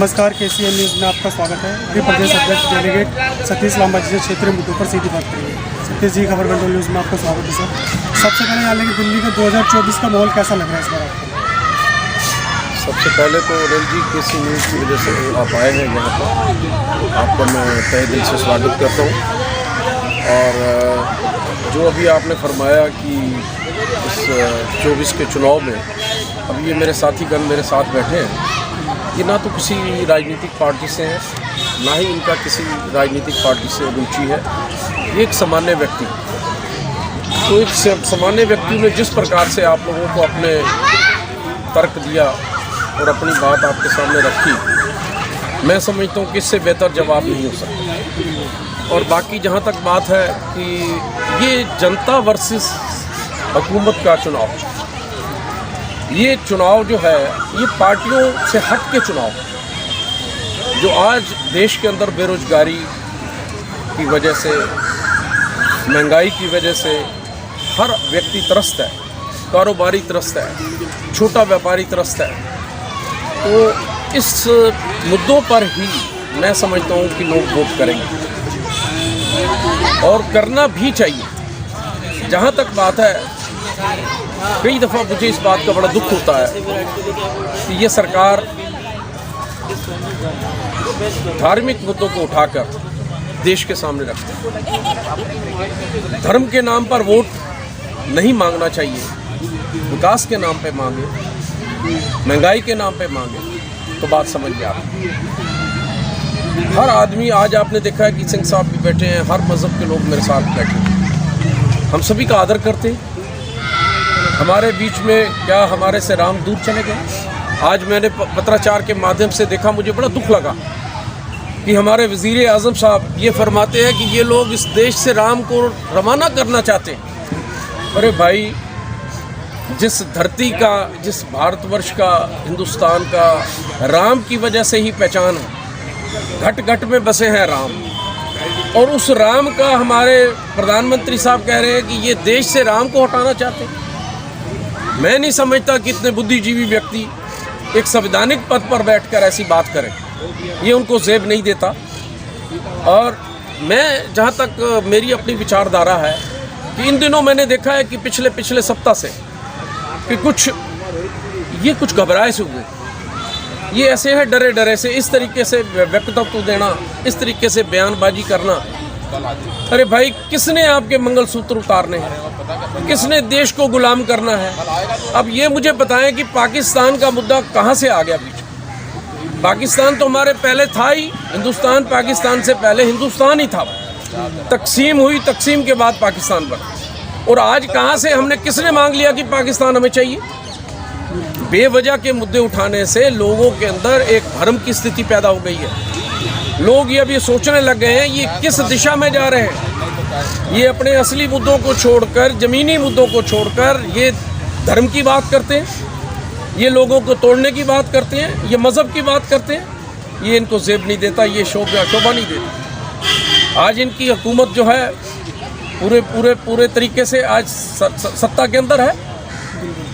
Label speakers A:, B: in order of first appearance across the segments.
A: नमस्कार, KCN news में आपका स्वागत है। अभी प्रदेश अध्यक्ष डेलीगेट सतीश लांबा जी से क्षेत्रीय मुद्दों पर सीधी बात करेंगे। सतीश जी, खबर कंट्रोल न्यूज़ में आपका स्वागत है सर। सबसे पहले जान लेंगे, दिल्ली का 2024 का माहौल कैसा लग रहा है इस बार आपको?
B: सबसे पहले तो रेल जी KCN न्यूज़ की वजह से आप आए हैं यहाँ पर, आपका मैं तहे दिल से स्वागत करता हूँ। और जो अभी आपने फरमाया कि इस 24 के चुनाव में अभी ये मेरे साथीगण मेरे साथ बैठे हैं, ये ना तो किसी राजनीतिक पार्टी से हैं, ना ही इनका किसी राजनीतिक पार्टी से रुचि है। ये एक सामान्य व्यक्ति, तो एक सामान्य व्यक्ति ने जिस प्रकार से आप लोगों को अपने तर्क दिया और अपनी बात आपके सामने रखी, मैं समझता हूँ कि इससे बेहतर जवाब नहीं हो सकता। और बाकी जहाँ तक बात है कि ये जनता वर्सेस हुकूमत का चुनाव, ये चुनाव जो है ये पार्टियों से हट के चुनाव, जो आज देश के अंदर बेरोजगारी की वजह से, महंगाई की वजह से हर व्यक्ति त्रस्त है, कारोबारी त्रस्त है, छोटा व्यापारी त्रस्त है। तो इस मुद्दों पर ही मैं समझता हूँ कि लोग वोट करेंगे और करना भी चाहिए। जहाँ तक बात है, कई दफ़ा मुझे इस बात का बड़ा दुख होता है कि ये सरकार धार्मिक मुद्दों को उठाकर देश के सामने रखते हैं। धर्म के नाम पर वोट नहीं मांगना चाहिए, विकास के नाम पे मांगे, महंगाई के नाम पे मांगे, तो बात समझ में आती है। हर आदमी, आज आपने देखा है कि सिंह साहब भी बैठे हैं, हर मज़हब के लोग मेरे साथ बैठे हैं, हम सभी का आदर करते हैं। हमारे बीच में क्या हमारे से राम दूर चले गए? आज मैंने पत्राचार के माध्यम से देखा, मुझे बड़ा दुख लगा कि हमारे वज़ीर आज़म साहब ये फरमाते हैं कि ये लोग इस देश से राम को रवाना करना चाहते हैं। अरे भाई, जिस धरती का, जिस भारतवर्ष का, हिंदुस्तान का राम की वजह से ही पहचान है, घट घट में बसे हैं राम, और उस राम का हमारे प्रधानमंत्री साहब कह रहे हैं कि ये देश से राम को हटाना चाहते हैं। मैं नहीं समझता कि इतने बुद्धिजीवी व्यक्ति एक संवैधानिक पद पर बैठकर ऐसी बात करें, ये उनको ज़ेब नहीं देता। और मैं, जहाँ तक मेरी अपनी विचारधारा है, कि इन दिनों मैंने देखा है कि पिछले सप्ताह से कि कुछ घबराए से हुए, ये ऐसे हैं डरे से, इस तरीके से वक्तव्य देना, इस तरीके से बयानबाजी करना। अरे भाई, किसने आपके मंगलसूत्र उतारने हैं? किसने देश को गुलाम करना है? अब ये मुझे बताएं कि पाकिस्तान का मुद्दा कहाँ से आ गया बीच? पाकिस्तान तो हमारे पहले था ही, हिंदुस्तान पाकिस्तान से पहले हिंदुस्तान ही था। तकसीम हुई, तकसीम के बाद पाकिस्तान बना, और आज कहाँ से हमने, किसने मांग लिया कि पाकिस्तान हमें चाहिए? बेवजह के मुद्दे उठाने से लोगों के अंदर एक भ्रम की स्थिति पैदा हो गई है। लोग ये अब ये सोचने लग गए हैं ये किस दिशा में जा रहे हैं। ये अपने असली मुद्दों को छोड़कर, ज़मीनी मुद्दों को छोड़कर ये धर्म की बात करते हैं, ये लोगों को तोड़ने की बात करते हैं, ये मज़हब की बात करते हैं। ये इनको ज़ेब नहीं देता, ये शोभा नहीं देता। आज इनकी हुकूमत जो है पूरे तरीके से आज सत्ता के अंदर है,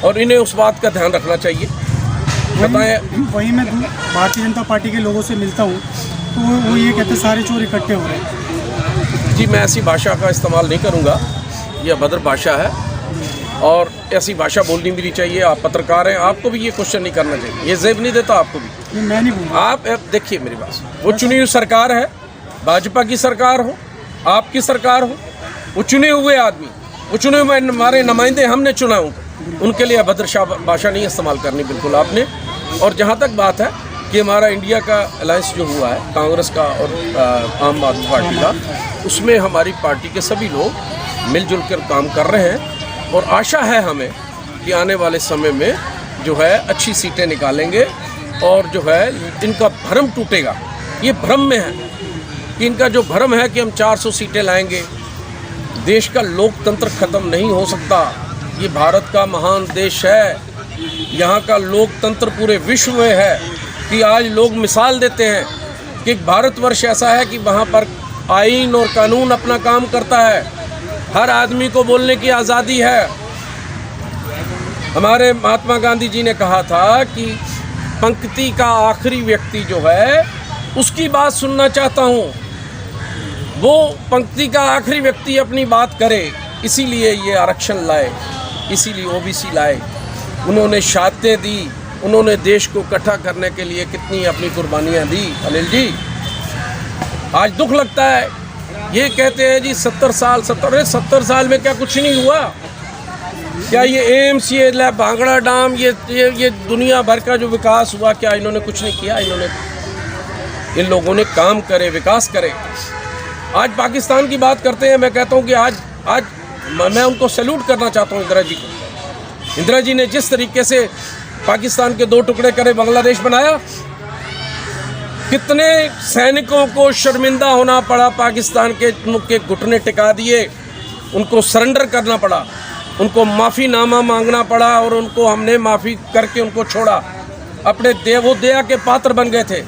B: और इन्हें उस बात का ध्यान रखना चाहिए। बताएं,
A: वहीं मैं भारतीय जनता पार्टी के लोगों से मिलता हूँ तो वो ये कहते हैं सारे चोर इकट्ठे हो रहे हैं।
B: जी, मैं ऐसी भाषा का इस्तेमाल नहीं करूँगा, ये अभद्र भाषा है और ऐसी भाषा बोलनी भी नहीं चाहिए। आप पत्रकार हैं, आपको भी ये क्वेश्चन नहीं करना चाहिए। ये ज़ेब नहीं देता आपको भी।
A: मैं नहीं बोलूँगा।
B: आप देखिए मेरी बात, वो चुनी हुई सरकार है, भाजपा की सरकार हो, आपकी सरकार हो, वो चुने हुए आदमी, वो चुने हुए हमारे नुमाइंदे, हमने चुना उनके लिए अभद्र भाषा नहीं इस्तेमाल करनी बिल्कुल आपने। और जहाँ तक बात है कि हमारा इंडिया का अलायंस जो हुआ है कांग्रेस का और आम आदमी पार्टी का, उसमें हमारी पार्टी के सभी लोग मिलजुल कर काम कर रहे हैं, और आशा है हमें कि आने वाले समय में जो है अच्छी सीटें निकालेंगे, और जो है इनका भ्रम टूटेगा। ये भ्रम में है कि इनका जो भ्रम है कि हम 400 सीटें लाएंगे, देश का लोकतंत्र ख़त्म नहीं हो सकता। ये भारत का महान देश है, यहाँ का लोकतंत्र पूरे विश्व में है कि आज लोग मिसाल देते हैं कि भारतवर्ष ऐसा है कि वहाँ पर आईन और कानून अपना काम करता है, हर आदमी को बोलने की आज़ादी है। हमारे महात्मा गांधी जी ने कहा था कि पंक्ति का आखिरी व्यक्ति जो है उसकी बात सुनना चाहता हूँ। वो पंक्ति का आखिरी व्यक्ति अपनी बात करे, इसीलिए ये आरक्षण लाए, इसीलिए ओबीसी लाए। उन्होंने शहादतें दी, उन्होंने देश को इकट्ठा करने के लिए कितनी अपनी कुर्बानियाँ दी। अनिल जी, आज दुख लगता है, ये कहते हैं जी 70 साल में क्या कुछ नहीं हुआ? क्या ये एम्स, ये लैब, भांगड़ा डैम, ये दुनिया भर का जो विकास हुआ, क्या इन्होंने कुछ नहीं किया? इन लोगों ने काम करे, विकास करे। आज पाकिस्तान की बात करते हैं, मैं कहता हूँ कि आज मैं उनको सैल्यूट करना चाहता हूँ, इंदिरा जी को। इंदिरा जी ने जिस तरीके से पाकिस्तान के 2 टुकड़े करे बांग्लादेश बनाया, कितने सैनिकों को शर्मिंदा होना पड़ा, पाकिस्तान के घुटने टिका दिए, उनको सरेंडर करना पड़ा, उनको माफ़ीनामा मांगना पड़ा और उनको हमने माफ़ी करके उनको छोड़ा। अपने वो दया के पात्र बन गए थे।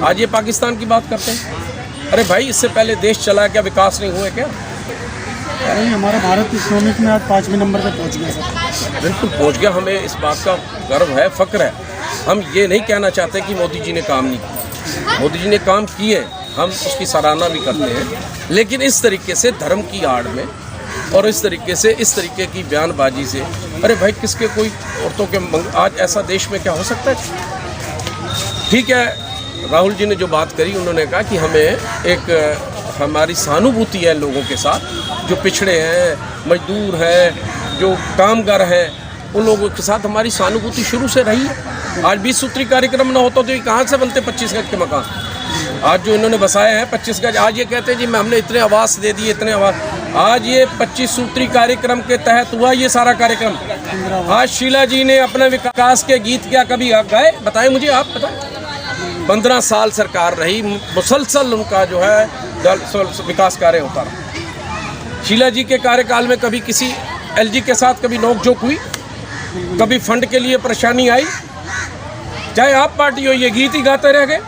B: आज ये पाकिस्तान की बात करते हैं। अरे भाई, इससे पहले देश चला, क्या विकास नहीं हुए क्या?
A: नहीं, हमारा भारत इकोनॉमिक में आज 5वें नंबर पे पहुंच गया सर।
B: बिल्कुल पहुंच गया। हमें इस बात का गर्व है, फ़ख्र है। हम ये नहीं कहना चाहते कि मोदी जी ने काम नहीं किया। मोदी जी ने काम किए, हम उसकी सराहना भी करते हैं, लेकिन इस तरीके से धर्म की आड़ में और इस तरीके की बयानबाजी से, अरे भाई, किसके कोई औरतों के आज ऐसा देश में क्या हो सकता है? ठीक है, राहुल जी ने जो बात करी, उन्होंने कहा कि हमें हमारी सहानुभूति है लोगों के साथ, जो पिछड़े हैं, मजदूर हैं, जो कामगार हैं, उन लोगों के साथ हमारी सहानुभूति शुरू से रही है। आज 20 सूत्री कार्यक्रम ना होता तो ये कहाँ से बनते 25 गज के मकान? आज जो इन्होंने बसाए हैं 25 गज, आज ये कहते हैं जी हमने इतने आवास दे दिए, इतने आवास। आज ये 25 सूत्री कार्यक्रम के तहत हुआ ये सारा कार्यक्रम। आज शीला जी ने अपने विकास के गीत क्या कभी गाए? बताएं मुझे, आप बताएं। 15 साल सरकार रही, मुसलसल उनका जो है विकास कार्य होता रहा। शीला जी के कार्यकाल में कभी किसी एलजी के साथ कभी नोकझोंक हुई? कभी फंड के लिए परेशानी आई? चाहे आप पार्टी हो, ये गीत ही गाते रह गए।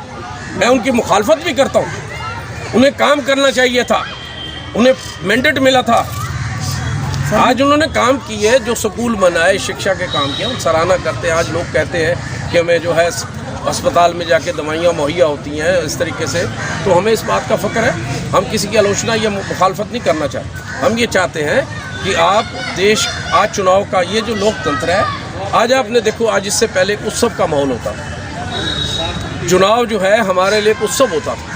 B: मैं उनकी मुखालफत भी करता हूँ। उन्हें काम करना चाहिए था, उन्हें मैंडेट मिला था। आज उन्होंने काम किए, जो स्कूल बनाए, शिक्षा के काम किए, हम सराहना करते हैं। आज लोग कहते हैं कि हमें जो है अस्पताल में जाके दवाइयाँ मुहैया होती हैं इस तरीके से, तो हमें इस बात का फ़ख्र है। हम किसी की आलोचना या मुखालफत नहीं करना चाहते। हम ये चाहते हैं कि आप देश, आज चुनाव का ये जो लोकतंत्र है, आज आपने देखो, आज इससे पहले एक उत्सव का माहौल होता था। चुनाव जो है हमारे लिए एक उत्सव होता था।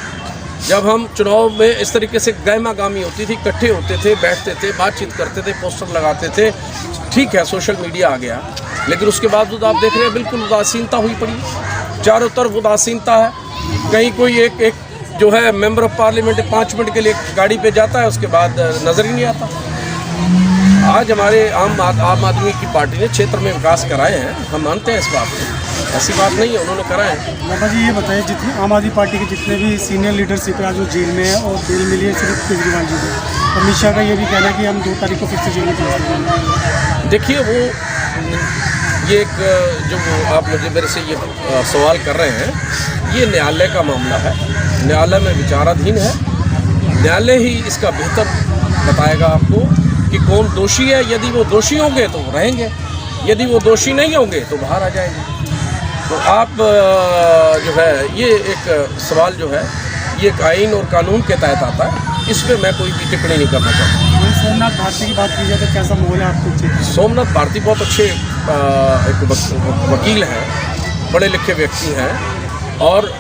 B: जब हम चुनाव में इस तरीके से गहमागामी होती थी, इकट्ठे होते थे, बैठते थे, बातचीत करते थे, पोस्टर लगाते थे। ठीक है, सोशल मीडिया आ गया, लेकिन उसके बावजूद आप देख रहे हैं बिल्कुल उदासीनता हुई पड़ी, चारों तरफ उदासीनता है। कहीं कोई एक जो है मेंबर ऑफ पार्लियामेंट 5 मिनट के लिए गाड़ी पे जाता है, उसके बाद नज़र ही नहीं आता। आज हमारे आम आदमी की पार्टी ने क्षेत्र में विकास कराए हैं, हम मानते हैं इस बात को, ऐसी बात नहीं है, उन्होंने कराए हैं।
A: बाबा जी, ये बताइए, जितने आम आदमी पार्टी के जितने भी सीनियर लीडरशिप है आज वो जेल में है, और बेल मिली है सिर्फ केजरीवाल जी को। अमित शाह का ये भी कहना है कि हम 2 तारीख को फिर से जेल में भेज देंगे।
B: देखिए, ये एक जो आप मेरे से ये सवाल कर रहे हैं, ये न्यायालय का मामला है, न्यायालय में विचाराधीन है। न्यायालय ही इसका बेहतर बताएगा आपको कि कौन दोषी है। यदि वो दोषी होंगे तो रहेंगे, यदि वो दोषी नहीं होंगे तो बाहर आ जाएंगे। तो आप जो है, ये एक सवाल जो है, ये एक आइन और कानून के तहत आता है, इस पर मैं कोई भी टिप्पणी नहीं करना चाहता।
A: सोमनाथ भारती की बात की जाए तो कैसा माहौल है आपको क्षेत्र?
B: सोमनाथ भारती बहुत अच्छे एक वकील हैं, पढ़े लिखे व्यक्ति हैं। और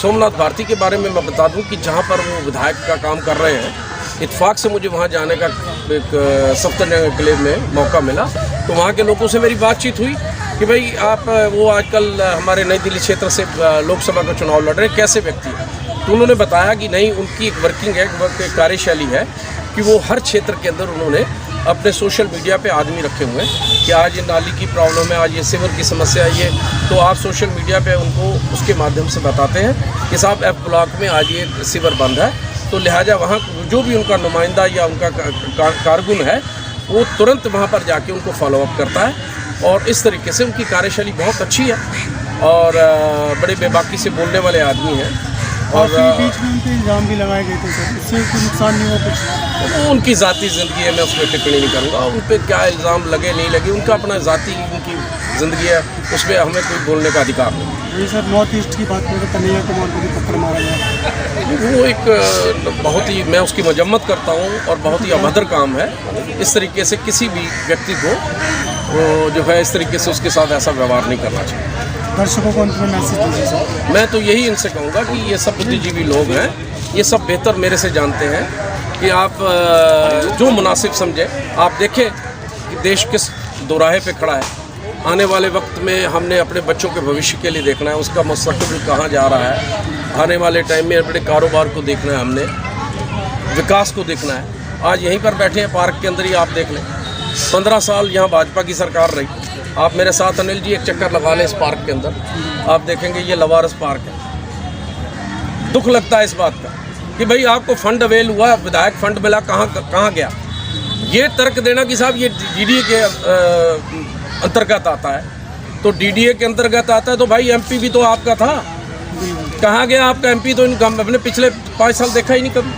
B: सोमनाथ भारती के बारे में मैं बता दूं कि जहां पर वो विधायक का काम कर रहे हैं, इत्तेफाक से मुझे वहां जाने का एक सफ्तरजंग किले में मौका मिला, तो वहां के लोगों से मेरी बातचीत हुई कि भाई आप, वो आजकल हमारे नई दिल्ली क्षेत्र से लोकसभा का चुनाव लड़ रहे हैं, कैसे व्यक्ति हैं? तो उन्होंने बताया कि नहीं, उनकी एक वर्किंग है, एक कार्यशैली है कि वो हर क्षेत्र के अंदर उन्होंने अपने सोशल मीडिया पे आदमी रखे हुए हैं कि आज ये नाली की प्रॉब्लम है, आज ये सीवर की समस्या है, ये तो आप सोशल मीडिया पे उनको उसके माध्यम से बताते हैं कि साहब F ब्लॉक में आज ये सीवर बंद है। तो लिहाजा वहाँ जो भी उनका नुमाइंदा या उनका कारकुन है, वो तुरंत वहाँ पर जाके उनको फॉलोअप करता है। और इस तरीके से उनकी कार्यशैली बहुत अच्छी है और बड़े बेबाकी से बोलने वाले आदमी हैं। और
A: काफी बीच में उनके इल्ज़ाम भी लगाए गए थे सर, उससे कोई नुकसान नहीं हुआ कुछ?
B: वो उनकी ज़ाती ज़िंदगी है, मैं उस पर टिप्पणी नहीं करूँगा। उन पर क्या इल्ज़ाम लगे नहीं लगे, उनका अपना ज़ाती उनकी ज़िंदगी है, उस पर हमें कोई बोलने का अधिकार नहीं।
A: वही सर, नॉर्थ ईस्ट की बात करें तो कन्हैया कुमार को भी पत्थर मारा गया।
B: वो एक बहुत ही, मैं उसकी मजम्मत करता हूँ और बहुत ही अभद्र काम है। इस तरीके से किसी भी व्यक्ति को वो जो है इस तरीके से उसके साथ ऐसा व्यवहार नहीं करना चाहिए।
A: दर्शकों को अंत में मैसेज दीजिए सर।
B: मैं तो यही इनसे कहूँगा कि ये सब बुद्धिजीवी लोग हैं, ये सब बेहतर मेरे से जानते हैं कि आप जो मुनासिब समझे। आप देखें कि देश किस दोराहे पे खड़ा है। आने वाले वक्त में हमने अपने बच्चों के भविष्य के लिए देखना है, उसका मुस्तकबिल कहाँ जा रहा है। आने वाले टाइम में अपने कारोबार को देखना है, हमने विकास को देखना है। आज यहीं पर बैठे हैं पार्क के अंदर ही, आप देख लें 15 साल यहाँ भाजपा की सरकार रही। आप मेरे साथ अनिल जी एक चक्कर लगा लें इस पार्क के अंदर, आप देखेंगे ये लवारस पार्क है। दुख लगता है इस बात का कि भाई आपको फंड अवेल हुआ, विधायक फंड मिला, कहाँ गया। ये तर्क देना कि साहब ये डीडीए के अंतर्गत आता है, तो डीडीए के अंतर्गत आता है तो भाई एमपी भी तो आपका था, कहाँ गया आपका एमपी? तो इनका हमने पिछले 5 साल देखा ही नहीं कभी।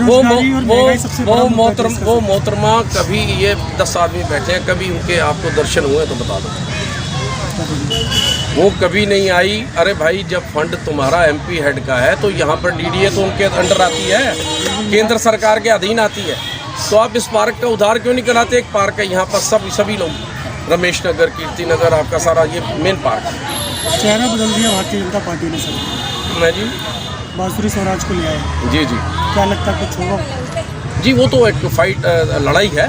B: वो मोहतरमा कभी ये 10 आदमी बैठे हैं, कभी उनके आपको दर्शन हुए तो बता दो। वो कभी नहीं आई। अरे भाई जब फंड तुम्हारा एमपी हेड का है तो यहाँ पर डीडीए तो उनके अंडर आती है, केंद्र सरकार के अधीन आती है। तो आप इस पार्क का उधार क्यों नहीं कराते? एक पार्क है यहाँ पर, सभी लोग, रमेश नगर, कीर्ति नगर, आपका सारा ये मेन पार्क है।
A: चेहरा बदल दिया भारतीय जनता पार्टी ने सर।
B: मैं जी
A: बांसुरी स्वराज को ले आए।
B: जी जी,
A: क्या लगता है कुछ होगा?
B: जी वो तो एक फाइट लड़ाई है,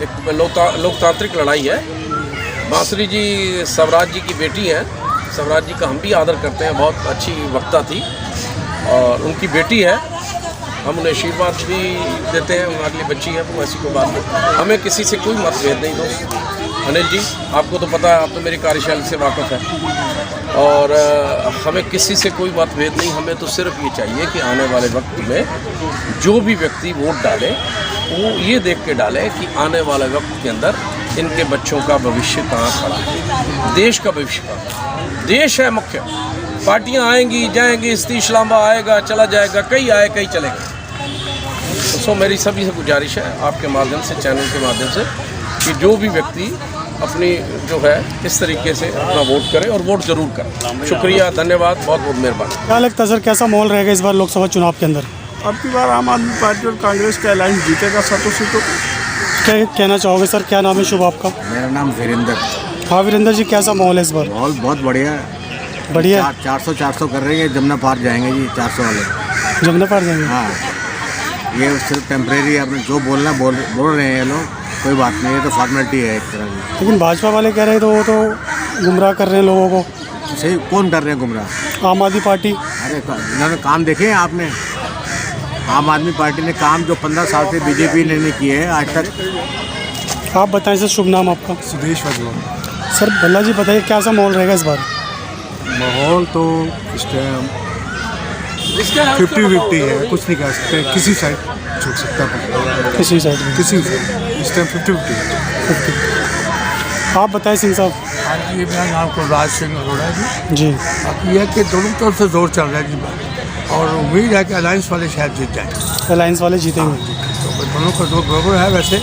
B: एक लोकतांत्रिक लड़ाई है। बांसुरी जी स्वराज जी की बेटी हैं। स्वराज जी का हम भी आदर करते हैं, बहुत अच्छी वक्ता थी और उनकी बेटी है। हम उन्हें आशीर्वाद भी देते हैं, हमारे लिए बच्ची है, तो ऐसी कोई बात नहीं। हमें किसी से कोई मतभेद नहीं दोस्त। अनिल जी आपको तो पता है, आप तो मेरी कार्यशैली से वाक़फ़ है और हमें किसी से कोई मतभेद नहीं। हमें तो सिर्फ ये चाहिए कि आने वाले वक्त में जो भी व्यक्ति वोट डाले वो ये देख के डाले कि आने वाले वक्त के अंदर इनके बच्चों का भविष्य कहाँ खड़ा है, देश का भविष्य कहाँ। देश है मुख्य, पार्टियाँ आएंगी जाएंगी, सतीश लांबा आएगा चला जाएगा, कई आए कई चले गए। तो मेरी सभी से गुजारिश है आपके माध्यम से, चैनल के माध्यम से, कि जो भी व्यक्ति अपनी जो है इस तरीके से अपना वोट करें और वोट जरूर करें। शुक्रिया, धन्यवाद, बहुत बहुत मेहरबानी।
A: क्या लगता है सर, कैसा माहौल रहेगा इस बार लोकसभा चुनाव के अंदर?
C: अब की बार आम आदमी पार्टी और कांग्रेस का अलायंस जीतेगा 7 सीटों को।
A: क्या कहना चाहोगे सर? क्या नाम है शुभ आपका?
D: मेरा नाम वीरेंद्र।
A: हाँ वीरेंद्र जी, कैसा माहौल है इस बार?
D: माहौल बहुत बढ़िया है।
A: बढ़िया।
D: 400 कर रहे हैं, जमुना पार जाएंगे जी 400 वाले।
A: जमुना पार जाएंगे?
D: हाँ, ये सिर्फ टेम्परेरी, आपने जो बोलना बोल रहे हैं ये लोग, कोई बात नहीं, ये तो फॉर्मेलिटी है एक तरह की।
A: लेकिन भाजपा वाले कह रहे हैं तो वो तो गुमराह कर रहे हैं लोगों को।
D: सही, कौन कर रहे हैं गुमराह?
A: आम आदमी पार्टी।
D: अरे इन्होंने काम देखे हैं आपने? आम आदमी पार्टी ने काम जो 15 साल से बीजेपी ने नहीं किए हैं आज तक।
A: आप बताएं सर, शुभ नाम आपका?
C: सुदेश वजवा।
A: सर भल्ला जी बताइए, कैसा माहौल रहेगा इस बार?
C: माहौल तो इस टाइम 50-50 है, कुछ नहीं कह सकते, किसी साइड छूट सकता है,
A: किसी साइड में?
C: किसी से इस टाइम 50-50 है।
A: आप बताएं सिंह साहब।
C: हाँ जी, मेरा नाम कुलराज सिंह अरोड़ा है
A: जी।
C: अब यह है कि दोनों तरफ से जोर चल रहा है जी, और उम्मीद है कि अलायंस वाले शायद जीत जाएंगे।
A: अलायंस वाले जीतेंगे?
C: तो दोनों का जोर बराबर है वैसे,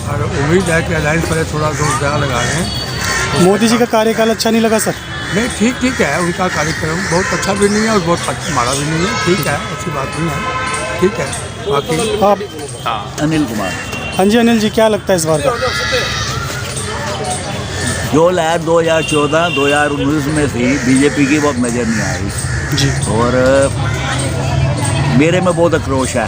C: और उम्मीद है कि अलायंस वाले थोड़ा जोर ज़्यादा लगा रहे हैं।
A: मोदी जी का कार्यकाल अच्छा नहीं लगा सर?
C: नहीं, ठीक है, उनका कार्यक्रम बहुत अच्छा भी नहीं है और बहुत माड़ा भी नहीं है, ठीक है, अच्छी बात नहीं है, ठीक है। बाकी
A: आप?
E: अनिल कुमार।
A: हाँ जी अनिल जी, क्या लगता है इस बार का?
E: जो लहर 2014-2019 में थी बीजेपी की, बहुत नज़र नहीं आई
A: जी।
E: और मेरे में बहुत आक्रोश है।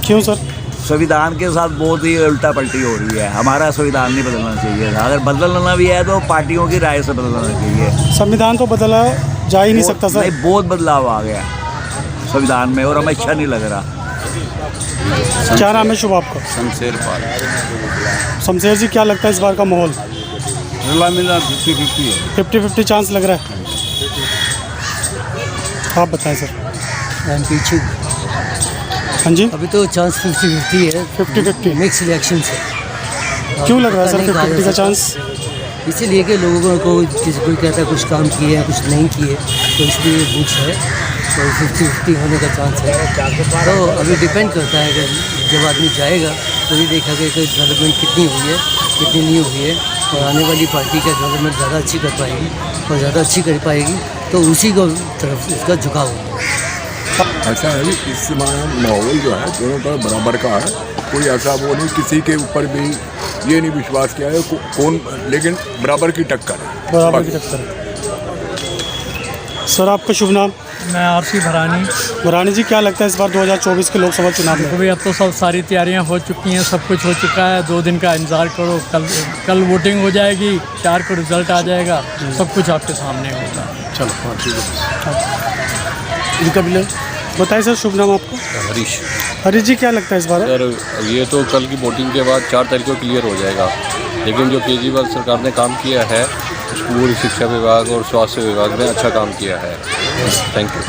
A: क्यों सर?
E: संविधान के साथ बहुत ही उल्टा पलटी हो रही है। हमारा संविधान नहीं बदलना चाहिए था, अगर बदलना भी है तो पार्टियों की राय से बदलना चाहिए।
A: संविधान तो बदला जा ही नहीं सकता सर।
E: नहीं, बहुत बदलाव आ गया संविधान में और हमें अच्छा नहीं लग रहा।
A: क्या नाम है शुभ आपका?
D: शमशेर पाल।
A: शमशेर जी, क्या लगता है इस बार का माहौल?
D: 50-50 है।
A: 50-50 चांस लग रहा है। आप बताएं सर।
F: पीछे
A: हाँ जी,
F: अभी तो चांस 50-50 है।
A: 50-50
F: मिक्स इलेक्शन से।
A: क्यों लग रहा है सर 50-50 का चांस?
F: इसीलिए कि लोगों को किसी कोई कहता है कुछ काम किए हैं कुछ नहीं किए, तो इसलिए कुछ है। तो 50-50 होने का चांस है। तो अभी डिपेंड करता है कि जब आदमी जाएगा तो ये देखा कि डेवलपमेंट कितनी हुई है, कितनी नहीं हुई है, और आने वाली पार्टी का डेवलपमेंट ज़्यादा अच्छी कर पाएगी और ज़्यादा अच्छी कर पाएगी तो उसी को तरफ उसका झुकाव होगा।
G: ऐसा है कि इस माहौल जो है दोनों तरफ बराबर का है, कोई ऐसा वो नहीं, किसी के ऊपर भी ये नहीं विश्वास किया है कौन, लेकिन बराबर की टक्कर है,
A: बराबर की टक्कर है। सर आपका शुभ नाम?
H: मैं आरसी भरानी।
A: भरानी जी, क्या लगता है इस बार 2024 के लोकसभा चुनाव में?
H: अभी अब तो सब सारी तैयारियां हो चुकी हैं, सब कुछ हो चुका है, 2 दिन का इंतज़ार करो, कल वोटिंग हो जाएगी, 4 को रिजल्ट आ जाएगा, सब कुछ आपके सामने होगा।
A: चलो हाँ ठीक है। इनका भी ले बताइए सर, शुभ नाम आपका?
I: हरीश।
A: हरीश जी, क्या लगता है इस बार?
I: सर ये तो कल की वोटिंग के बाद 4 तारीख को क्लियर हो जाएगा, लेकिन जो केजरीवाल सरकार ने काम किया है, स्कूल शिक्षा विभाग और स्वास्थ्य विभाग ने अच्छा काम किया है। Thank you.